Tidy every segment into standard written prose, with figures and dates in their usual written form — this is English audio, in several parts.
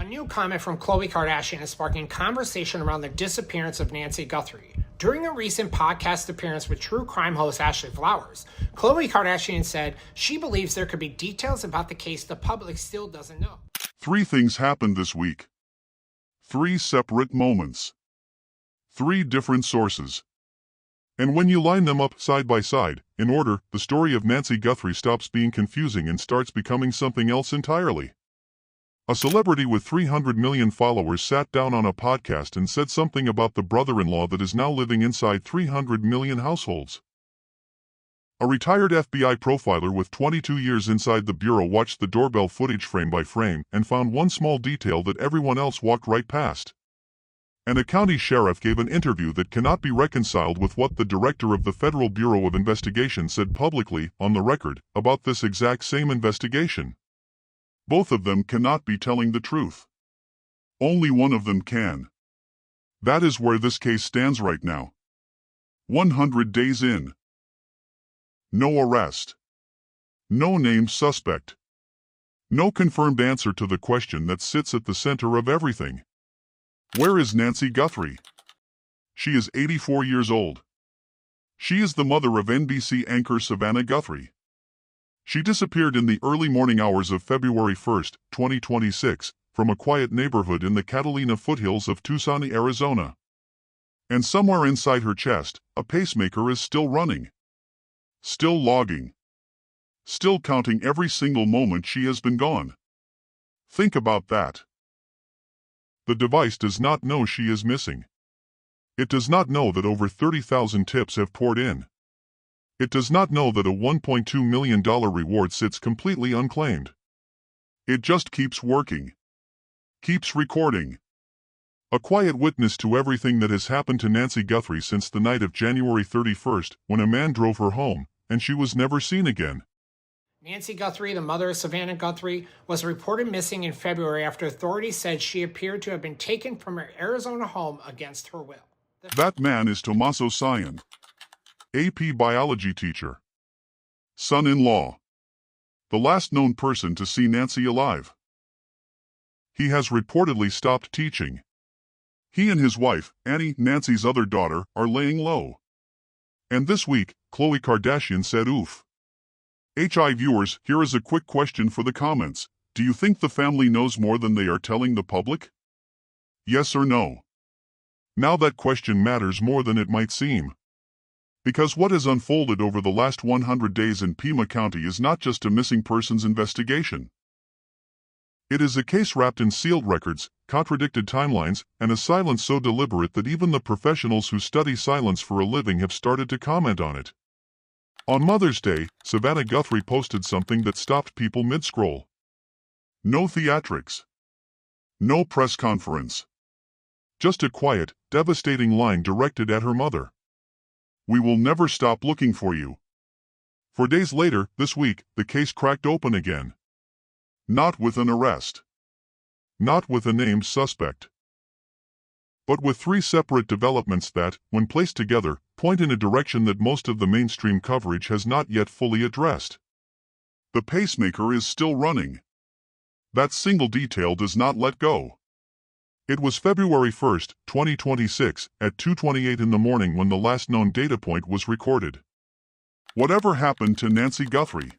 new comment from Khloe Kardashian is sparking conversation around the disappearance of Nancy Guthrie. During a recent podcast appearance with true crime host Ashley Flowers, Khloe Kardashian said she believes there could be details about the case the public still doesn't know. 3 things happened this week. 3 separate moments. 3 different sources. And when you line them up side by side, in order, the story of Nancy Guthrie stops being confusing and starts becoming something else entirely. A celebrity with 300 million followers sat down on a podcast and said something about the brother-in-law that is now living inside 300 million households. A retired FBI profiler with 22 years inside the bureau watched the doorbell footage frame by frame and found one small detail that everyone else walked right past. And a county sheriff gave an interview that cannot be reconciled with what the director of the Federal Bureau of Investigation said publicly, on the record, about this exact same investigation. Both of them cannot be telling the truth. Only one of them can. That is where this case stands right now. 100 days in. No arrest. No named suspect. No confirmed answer to the question that sits at the center of everything. Where is Nancy Guthrie? She is 84 years old. She is the mother of NBC anchor Savannah Guthrie. She disappeared in the early morning hours of February 1, 2026, from a quiet neighborhood in the Catalina foothills of Tucson, Arizona. And somewhere inside her chest, a pacemaker is still running. Still logging. Still counting every single moment she has been gone. Think about that. The device does not know she is missing. It does not know that over 30,000 tips have poured in. It does not know that a $1.2 million reward sits completely unclaimed. It just keeps working. Keeps recording. A quiet witness to everything that has happened to Nancy Guthrie since the night of January 31st, when a man drove her home, and she was never seen again. Nancy Guthrie, the mother of Savannah Guthrie, was reported missing in February after authorities said she appeared to have been taken from her Arizona home against her will. That man is Tommaso, AP biology teacher. Son-in-law. The last known person to see Nancy alive. He has reportedly stopped teaching. He and his wife, Annie, Nancy's other daughter, are laying low. And this week, Khloe Kardashian said oof. HI viewers, here is a quick question for the comments. Do you think the family knows more than they are telling the public? Yes or no? Now that question matters more than it might seem. Because what has unfolded over the last 100 days in Pima County is not just a missing persons investigation. It is a case wrapped in sealed records, contradicted timelines, and a silence so deliberate that even the professionals who study silence for a living have started to comment on it. On Mother's Day, Savannah Guthrie posted something that stopped people mid-scroll. No theatrics. No press conference. Just a quiet, devastating line directed at her mother. We will never stop looking for you. 4 days later, this week, the case cracked open again. Not with an arrest. Not with a named suspect. But with 3 separate developments that, when placed together, point in a direction that most of the mainstream coverage has not yet fully addressed. The pacemaker is still running. That single detail does not let go. It was February 1, 2026, at 2:28 in the morning when the last known data point was recorded. Whatever happened to Nancy Guthrie?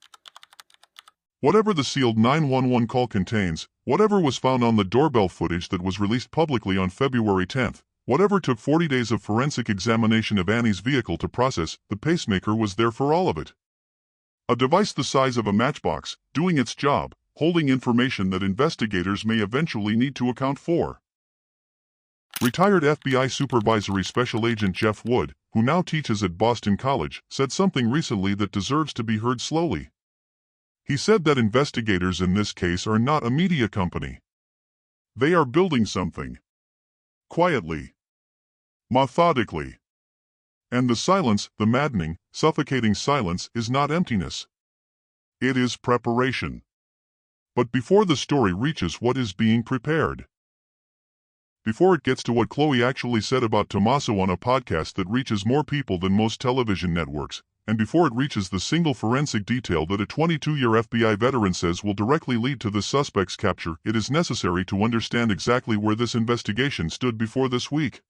Whatever the sealed 911 call contains, whatever was found on the doorbell footage that was released publicly on February 10, whatever took 40 days of forensic examination of Annie's vehicle to process, the pacemaker was there for all of it. A device the size of a matchbox, doing its job, holding information that investigators may eventually need to account for. Retired FBI Supervisory Special Agent Jeff Wood, who now teaches at Boston College, said something recently that deserves to be heard slowly. He said that investigators in this case are not a media company. They are building something. Quietly. Methodically. And the silence, the maddening, suffocating silence, is not emptiness. It is preparation. But before the story reaches what is being prepared, before it gets to what Khloe actually said about Tommaso on a podcast that reaches more people than most television networks, and before it reaches the single forensic detail that a 22-year FBI veteran says will directly lead to the suspect's capture, it is necessary to understand exactly where this investigation stood before this week.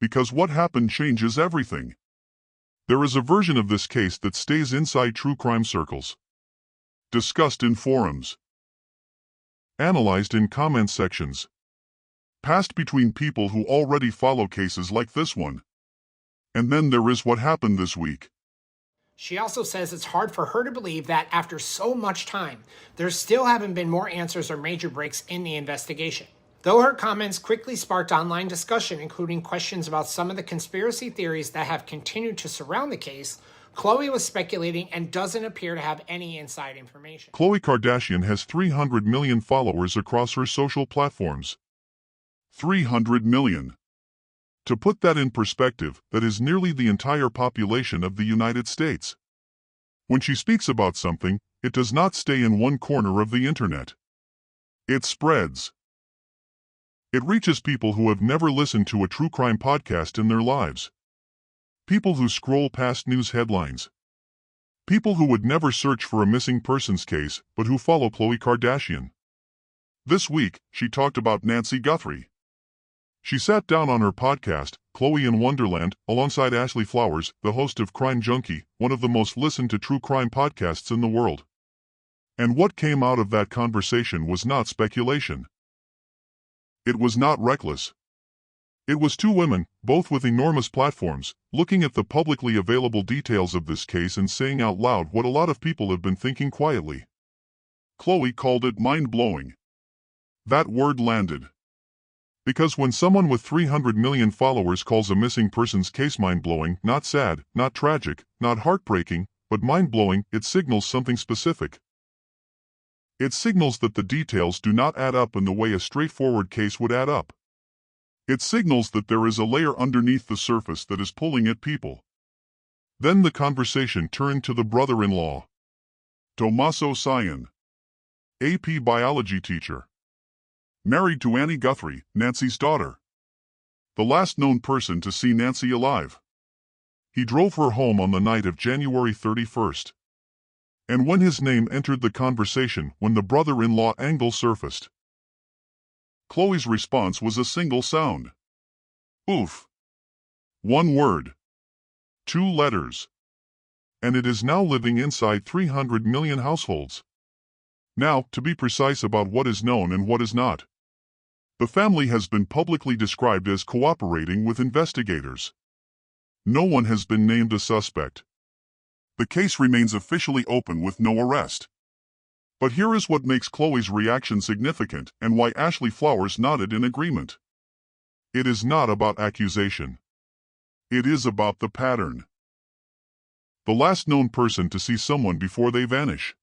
Because what happened changes everything. There is a version of this case that stays inside true crime circles, discussed in forums, analyzed in comment sections, passed between people who already follow cases like this one. And then there is what happened this week. She also says it's hard for her to believe that after so much time, there still haven't been more answers or major breaks in the investigation. Though her comments quickly sparked online discussion, including questions about some of the conspiracy theories that have continued to surround the case, Khloe was speculating and doesn't appear to have any inside information. Khloe Kardashian has 300 million followers across her social platforms. 300 million. To put that in perspective, that is nearly the entire population of the United States. When she speaks about something, it does not stay in one corner of the internet. It spreads. It reaches people who have never listened to a true crime podcast in their lives. People who scroll past news headlines. People who would never search for a missing persons case, but who follow Khloe Kardashian. This week, she talked about Nancy Guthrie. She sat down on her podcast, Khloe in Wonderland, alongside Ashley Flowers, the host of Crime Junkie, one of the most listened to true crime podcasts in the world. And what came out of that conversation was not speculation. It was not reckless. It was two women, both with enormous platforms, looking at the publicly available details of this case and saying out loud what a lot of people have been thinking quietly. Khloe called it mind-blowing. That word landed. Because when someone with 300 million followers calls a missing persons case mind-blowing, not sad, not tragic, not heartbreaking, but mind-blowing, it signals something specific. It signals that the details do not add up in the way a straightforward case would add up. It signals that there is a layer underneath the surface that is pulling at people. Then the conversation turned to the brother-in-law. Tommaso, AP biology teacher. Married to Annie Guthrie, Nancy's daughter. The last known person to see Nancy alive. He drove her home on the night of January 31st. And when his name entered the conversation, when the brother-in-law angle surfaced, Khloe's response was a single sound. Oof. One word. 2 letters. And it is now living inside 300 million households. Now, to be precise about what is known and what is not. The family has been publicly described as cooperating with investigators. No one has been named a suspect. The case remains officially open with no arrest. But here is what makes Khloe's reaction significant and why Ashley Flowers nodded in agreement. It is not about accusation. It is about the pattern. The last known person to see someone before they vanish.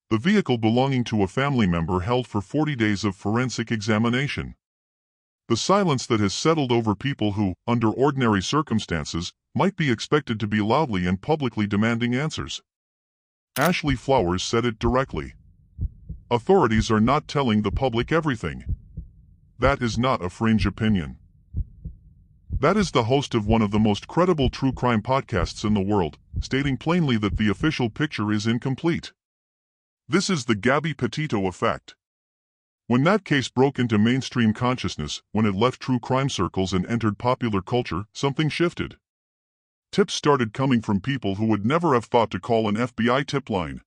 The vehicle belonging to a family member held for 40 days of forensic examination. The silence that has settled over people who, under ordinary circumstances, might be expected to be loudly and publicly demanding answers. Ashley Flowers said it directly. Authorities are not telling the public everything. That is not a fringe opinion. That is the host of one of the most credible true crime podcasts in the world, stating plainly that the official picture is incomplete. This is the Gabby Petito effect. When that case broke into mainstream consciousness, when it left true crime circles and entered popular culture, something shifted. Tips started coming from people who would never have thought to call an FBI tip line.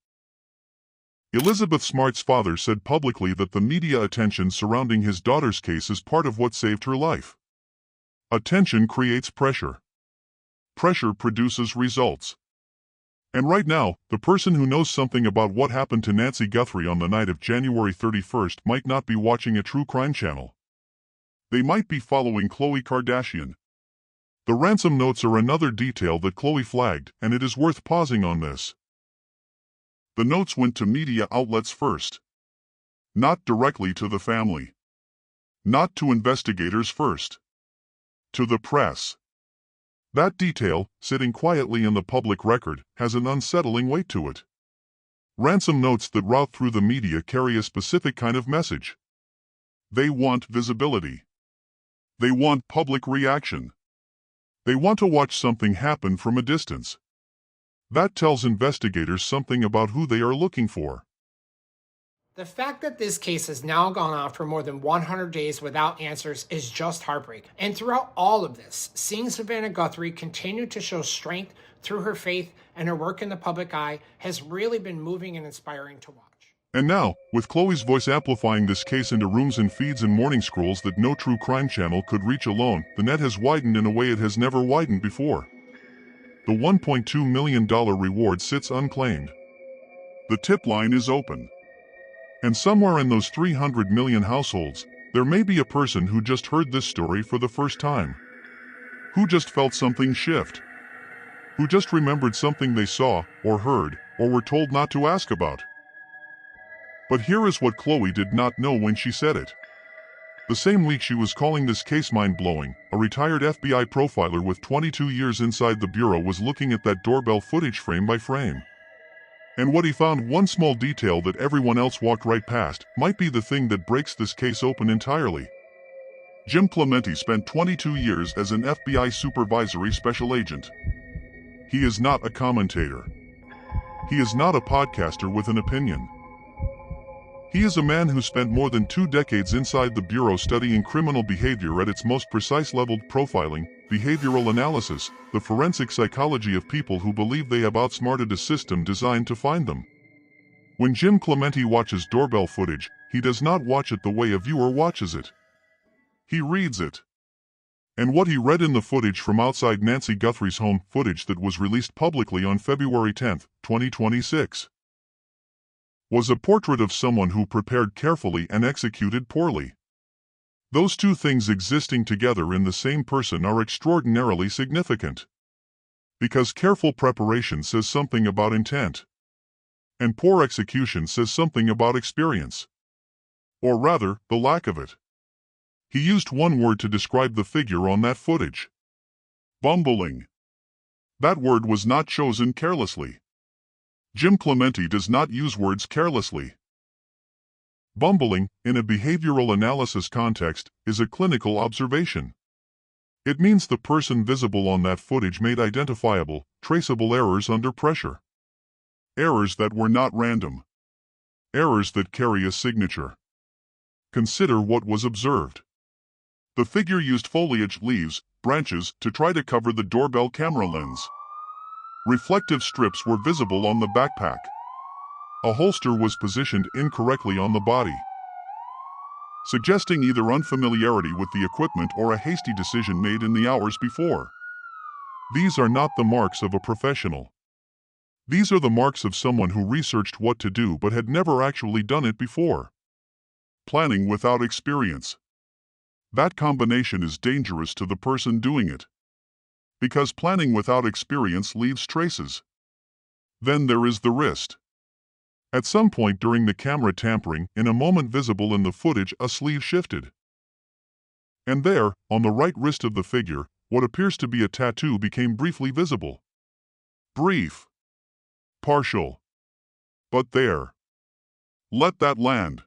Elizabeth Smart's father said publicly that the media attention surrounding his daughter's case is part of what saved her life. Attention creates pressure. Pressure produces results. And right now, the person who knows something about what happened to Nancy Guthrie on the night of January 31st might not be watching a true crime channel. They might be following Khloe Kardashian. The ransom notes are another detail that Khloe flagged, and it is worth pausing on this. The notes went to media outlets first. Not directly to the family. Not to investigators first. To the press. That detail, sitting quietly in the public record, has an unsettling weight to it. Ransom notes that route through the media carry a specific kind of message. They want visibility. They want public reaction. They want to watch something happen from a distance. That tells investigators something about who they are looking for. The fact that this case has now gone on for more than 100 days without answers is just heartbreaking. And throughout all of this, seeing Savannah Guthrie continue to show strength through her faith and her work in the public eye has really been moving and inspiring to watch. And now, with Khloe's voice amplifying this case into rooms and feeds and morning scrolls that no true crime channel could reach alone, the net has widened in a way it has never widened before. The $1.2 million reward sits unclaimed. The tip line is open. And somewhere in those 300 million households, there may be a person who just heard this story for the first time. Who just felt something shift. Who just remembered something they saw, or heard, or were told not to ask about. But here is what Khloe did not know when she said it. The same week she was calling this case mind-blowing, a retired FBI profiler with 22 years inside the bureau was looking at that doorbell footage frame by frame. And what he found, one small detail that everyone else walked right past, might be the thing that breaks this case open entirely. Jim Clemente spent 22 years as an FBI supervisory special agent. He is not a commentator. He is not a podcaster with an opinion. He is a man who spent more than 2 decades inside the bureau studying criminal behavior at its most precise leveled profiling, behavioral analysis, the forensic psychology of people who believe they have outsmarted a system designed to find them. When Jim Clemente watches doorbell footage, he does not watch it the way a viewer watches it. He reads it. And what he read in the footage from outside Nancy Guthrie's home, footage that was released publicly on February 10, 2026, was a portrait of someone who prepared carefully and executed poorly. Those two things existing together in the same person are extraordinarily significant. Because careful preparation says something about intent. And poor execution says something about experience. Or rather, the lack of it. He used one word to describe the figure on that footage. Bumbling. That word was not chosen carelessly. Jim Clemente does not use words carelessly. Bumbling, in a behavioral analysis context, is a clinical observation. It means the person visible on that footage made identifiable, traceable errors under pressure. Errors that were not random. Errors that carry a signature. Consider what was observed. The figure used foliage, leaves, branches, to try to cover the doorbell camera lens. Reflective strips were visible on the backpack. A holster was positioned incorrectly on the body, suggesting either unfamiliarity with the equipment or a hasty decision made in the hours before. These are not the marks of a professional. These are the marks of someone who researched what to do but had never actually done it before. Planning without experience. That combination is dangerous to the person doing it. Because planning without experience leaves traces. Then there is the wrist. At some point during the camera tampering, in a moment visible in the footage, a sleeve shifted. And there, on the right wrist of the figure, what appears to be a tattoo became briefly visible. Brief. Partial. But there. Let that land.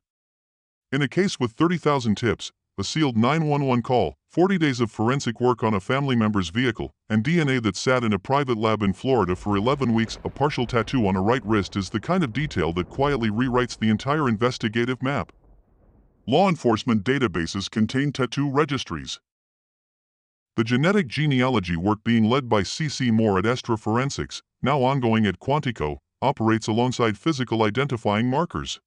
In a case with 30,000 tips, a sealed 911 call, 40 days of forensic work on a family member's vehicle, and DNA that sat in a private lab in Florida for 11 weeks, a partial tattoo on a right wrist is the kind of detail that quietly rewrites the entire investigative map. Law enforcement databases contain tattoo registries. The genetic genealogy work being led by C.C. Moore at Estra Forensics, now ongoing at Quantico, operates alongside physical identifying markers.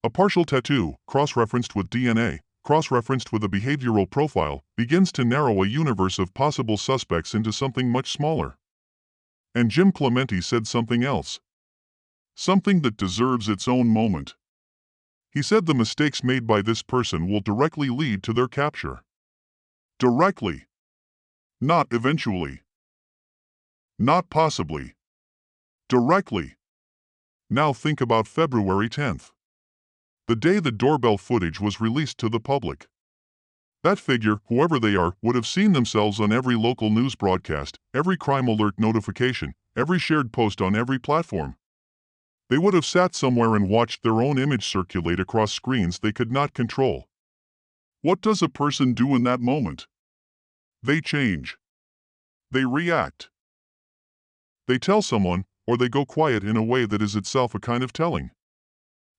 A partial tattoo, cross-referenced with DNA, cross-referenced with a behavioral profile, begins to narrow a universe of possible suspects into something much smaller. And Jim Clemente said something else. Something that deserves its own moment. He said the mistakes made by this person will directly lead to their capture. Directly. Not eventually. Not possibly. Directly. Now think about February 10th. The day the doorbell footage was released to the public. That figure, whoever they are, would have seen themselves on every local news broadcast, every crime alert notification, every shared post on every platform. They would have sat somewhere and watched their own image circulate across screens they could not control. What does a person do in that moment? They change. They react. They tell someone, or they go quiet in a way that is itself a kind of telling.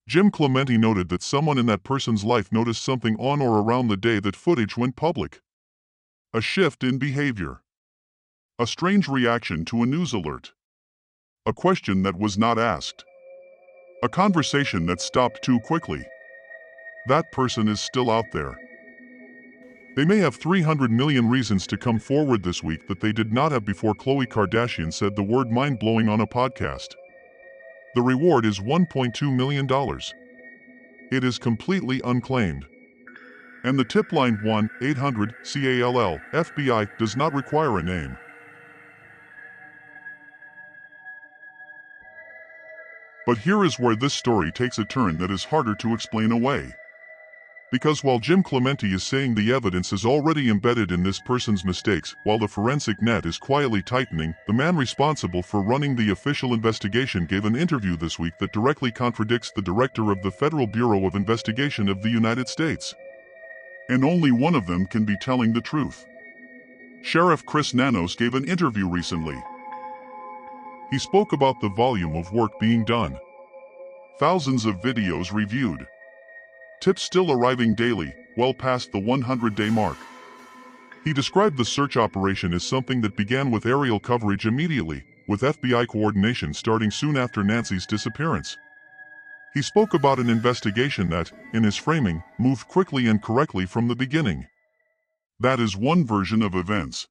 Jim Clemente noted that someone in that person's life noticed something on or around the day that footage went public. A shift in behavior. A strange reaction to a news alert. A question that was not asked. A conversation that stopped too quickly. That person is still out there. They may have 300 million reasons to come forward this week that they did not have before Khloe Kardashian said the word mind-blowing on a podcast. The reward is $1.2 million. It is completely unclaimed. And the tip line 1-800-CALL-FBI does not require a name. But here is where this story takes a turn that is harder to explain away. Because while Jim Clemente is saying the evidence is already embedded in this person's mistakes, while the forensic net is quietly tightening, the man responsible for running the official investigation gave an interview this week that directly contradicts the director of the Federal Bureau of Investigation of the United States. And only one of them can be telling the truth. Sheriff Chris Nanos gave an interview recently. He spoke about the volume of work being done. Thousands of videos reviewed. Tips still arriving daily, well past the 100-day mark. He described the search operation as something that began with aerial coverage immediately, with FBI coordination starting soon after Nancy's disappearance. He spoke about an investigation that, in his framing, moved quickly and correctly from the beginning. That is one version of events.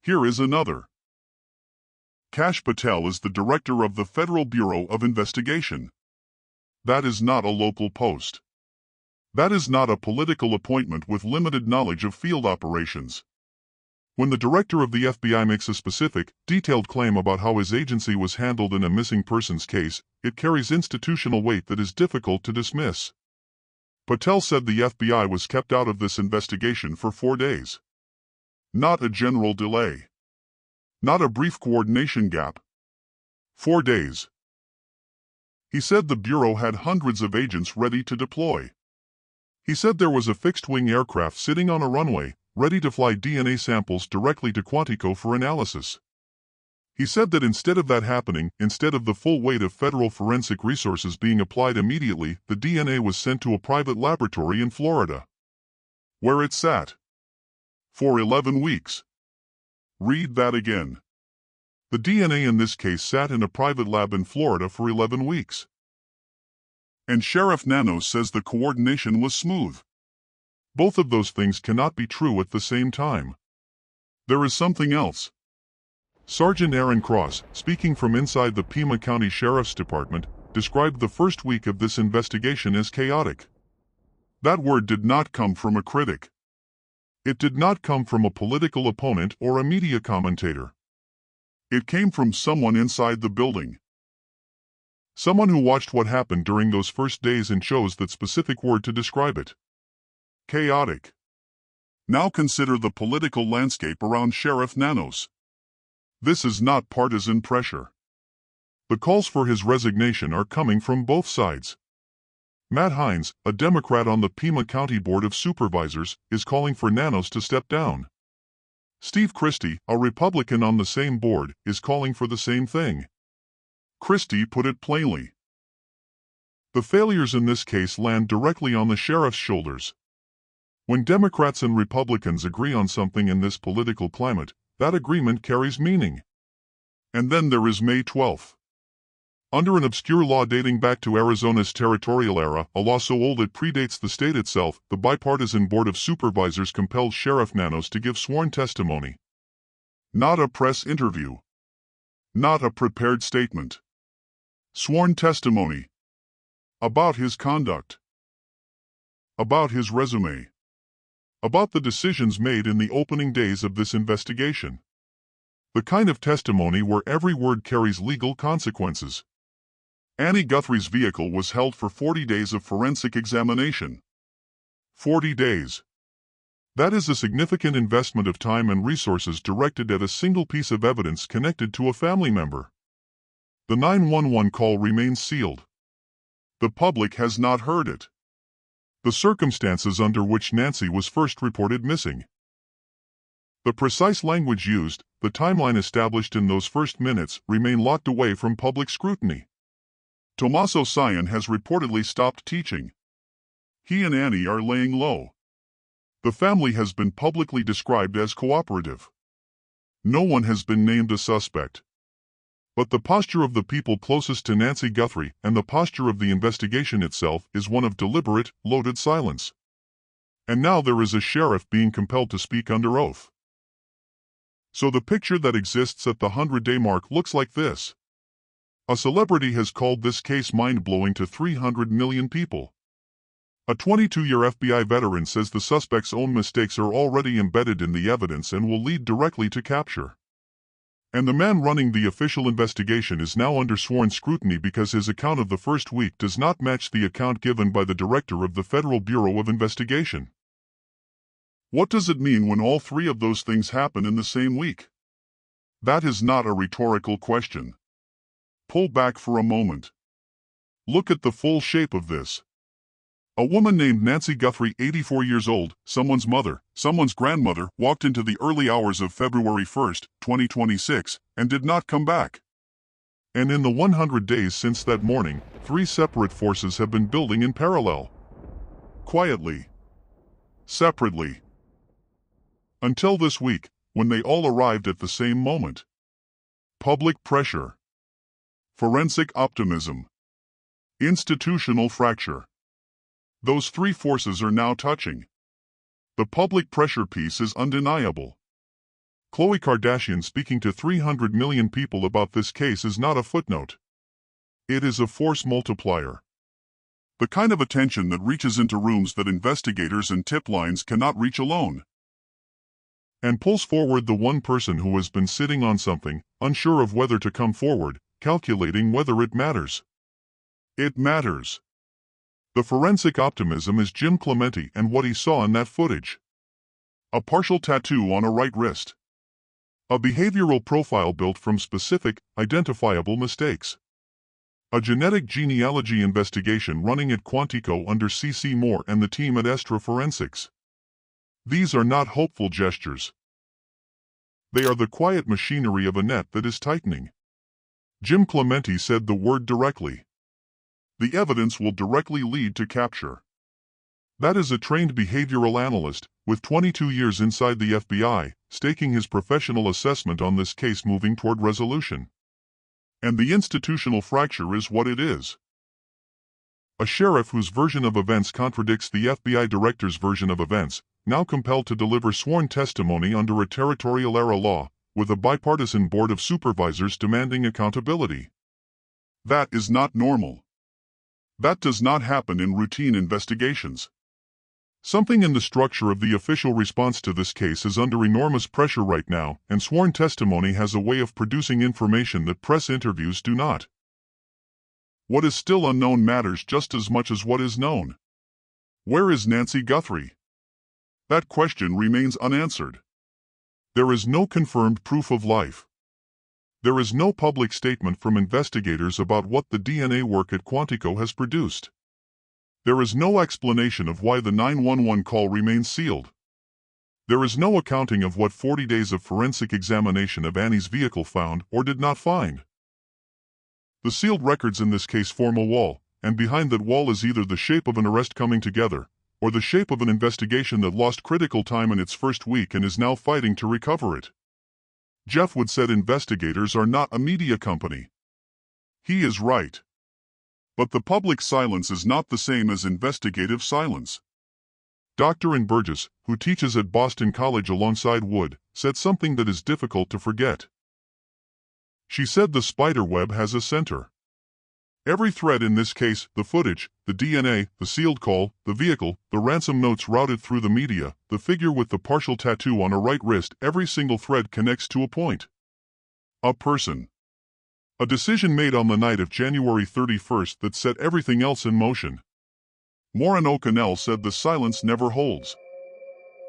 Here is another. Kash Patel is the director of the Federal Bureau of Investigation. That is not a local post. That is not a political appointment with limited knowledge of field operations. When the director of the FBI makes a specific, detailed claim about how his agency was handled in a missing persons case, it carries institutional weight that is difficult to dismiss. Patel said the FBI was kept out of this investigation for 4 days. Not a general delay. Not a brief coordination gap. 4 days. He said the Bureau had hundreds of agents ready to deploy. He said there was a fixed-wing aircraft sitting on a runway, ready to fly DNA samples directly to Quantico for analysis. He said that instead of that happening, instead of the full weight of federal forensic resources being applied immediately, the DNA was sent to a private laboratory in Florida, where it sat for 11 weeks. Read that again. The DNA in this case sat in a private lab in Florida for 11 weeks. And Sheriff Nanos says the coordination was smooth. Both of those things cannot be true at the same time. There is something else. Sergeant Aaron Cross, speaking from inside the Pima County Sheriff's Department, described the first week of this investigation as chaotic. That word did not come from a critic. It did not come from a political opponent or a media commentator. It came from someone inside the building. Someone who watched what happened during those first days and chose that specific word to describe it. Chaotic. Now consider the political landscape around Sheriff Nanos. This is not partisan pressure. The calls for his resignation are coming from both sides. Matt Hines, a Democrat on the Pima County Board of Supervisors, is calling for Nanos to step down. Steve Christie, a Republican on the same board, is calling for the same thing. Christie put it plainly. The failures in this case land directly on the sheriff's shoulders. When Democrats and Republicans agree on something in this political climate, that agreement carries meaning. And then there is May 12th. Under an obscure law dating back to Arizona's territorial era, a law so old it predates the state itself, the bipartisan Board of Supervisors compelled Sheriff Nanos to give sworn testimony. Not a press interview. Not a prepared statement. Sworn testimony. About his conduct. About his resume. About the decisions made in the opening days of this investigation. The kind of testimony where every word carries legal consequences. Annie Guthrie's vehicle was held for 40 days of forensic examination. 40 days. That is a significant investment of time and resources directed at a single piece of evidence connected to a family member. The 911 call remains sealed. The public has not heard it. The circumstances under which Nancy was first reported missing. The precise language used, the timeline established in those first minutes remain locked away from public scrutiny. Tommaso Cyan has reportedly stopped teaching. He and Annie are laying low. The family has been publicly described as cooperative. No one has been named a suspect. But the posture of the people closest to Nancy Guthrie and the posture of the investigation itself is one of deliberate, loaded silence. And now there is a sheriff being compelled to speak under oath. So the picture that exists at the 100-day mark looks like this. A celebrity has called this case mind-blowing to 300 million people. A 22-year FBI veteran says the suspect's own mistakes are already embedded in the evidence and will lead directly to capture. And the man running the official investigation is now under sworn scrutiny because his account of the first week does not match the account given by the director of the Federal Bureau of Investigation. What does it mean when all three of those things happen in the same week? That is not a rhetorical question. Pull back for a moment. Look at the full shape of this. A woman named Nancy Guthrie, 84 years old, someone's mother, someone's grandmother, walked into the early hours of February 1, 2026, and did not come back. And in the 100 days since that morning, three separate forces have been building in parallel. Quietly. Separately. Until this week, when they all arrived at the same moment. Public pressure. Forensic optimism. Institutional fracture. Those three forces are now touching. The public pressure piece is undeniable. Khloe Kardashian speaking to 300 million people about this case is not a footnote. It is a force multiplier. The kind of attention that reaches into rooms that investigators and tip lines cannot reach alone. And pulls forward the one person who has been sitting on something, unsure of whether to come forward, calculating whether it matters. It matters. The forensic optimism is Jim Clemente and what he saw in that footage. A partial tattoo on a right wrist. A behavioral profile built from specific, identifiable mistakes. A genetic genealogy investigation running at Quantico under C.C. Moore and the team at Estra Forensics. These are not hopeful gestures. They are the quiet machinery of a net that is tightening. Jim Clemente said the word directly. The evidence will directly lead to capture. That is a trained behavioral analyst, with 22 years inside the FBI, staking his professional assessment on this case moving toward resolution. And the institutional fracture is what it is. A sheriff whose version of events contradicts the FBI director's version of events, now compelled to deliver sworn testimony under a territorial-era law, with a bipartisan board of supervisors demanding accountability. That is not normal. That does not happen in routine investigations. Something in the structure of the official response to this case is under enormous pressure right now, and sworn testimony has a way of producing information that press interviews do not. What is still unknown matters just as much as what is known. Where is Nancy Guthrie? That question remains unanswered. There is no confirmed proof of life. There is no public statement from investigators about what the DNA work at Quantico has produced. There is no explanation of why the 911 call remains sealed. There is no accounting of what 40 days of forensic examination of Annie's vehicle found or did not find. The sealed records in this case form a wall, and behind that wall is either the shape of an arrest coming together, or the shape of an investigation that lost critical time in its first week and is now fighting to recover it. Jeff Wood said investigators are not a media company. He is right. But the public silence is not the same as investigative silence. Dr. Ann Burgess, who teaches at Boston College alongside Wood, said something that is difficult to forget. She said the spider web has a center. Every thread in this case, the footage, the DNA, the sealed call, the vehicle, the ransom notes routed through the media, the figure with the partial tattoo on a right wrist, every single thread connects to a point. A person. A decision made on the night of January 31st that set everything else in motion. Maureen O'Connell said the silence never holds.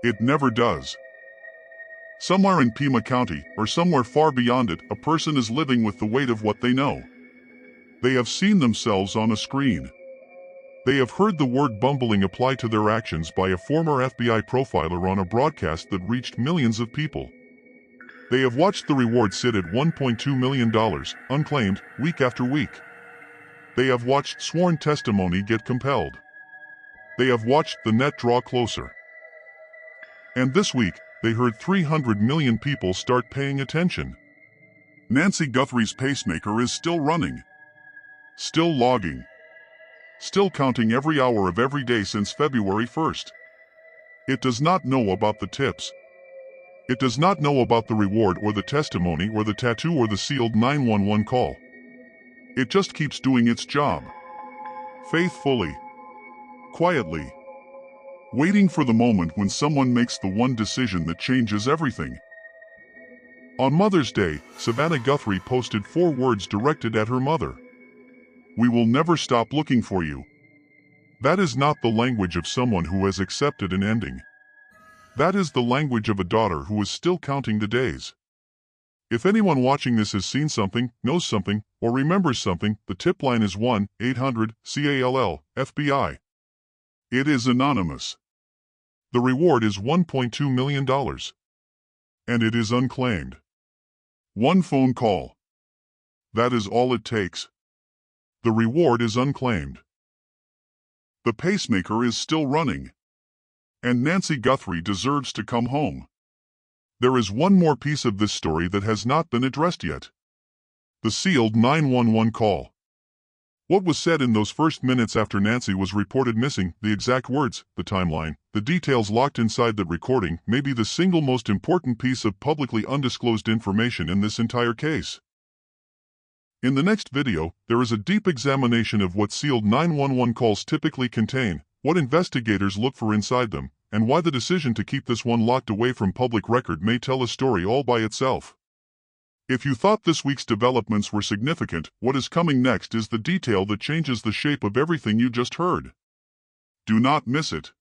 It never does. Somewhere in Pima County, or somewhere far beyond it, a person is living with the weight of what they know. They have seen themselves on a screen. They have heard the word bumbling applied to their actions by a former FBI profiler on a broadcast that reached millions of people. They have watched the reward sit at $1.2 million, unclaimed, week after week. They have watched sworn testimony get compelled. They have watched the net draw closer. And this week, they heard 300 million people start paying attention. Nancy Guthrie's pacemaker is still running. Still logging. Still counting every hour of every day since February 1st. It does not know about the tips. It does not know about the reward or the testimony or the tattoo or the sealed 911 call. It just keeps doing its job. Faithfully. Quietly. Waiting for the moment when someone makes the one decision that changes everything. On Mother's Day, Savannah Guthrie posted 4 words directed at her mother. "We will never stop looking for you." That is not the language of someone who has accepted an ending. That is the language of a daughter who is still counting the days. If anyone watching this has seen something, knows something, or remembers something, the tip line is 1-800-CALL-FBI. It is anonymous. The reward is $1.2 million. And it is unclaimed. One phone call. That is all it takes. The reward is unclaimed. The pacemaker is still running. And Nancy Guthrie deserves to come home. There is one more piece of this story that has not been addressed yet. The sealed 911 call. What was said in those first minutes after Nancy was reported missing, the exact words, the timeline, the details locked inside that recording may be the single most important piece of publicly undisclosed information in this entire case. In the next video, there is a deep examination of what sealed 911 calls typically contain, what investigators look for inside them, and why the decision to keep this one locked away from public record may tell a story all by itself. If you thought this week's developments were significant, what is coming next is the detail that changes the shape of everything you just heard. Do not miss it.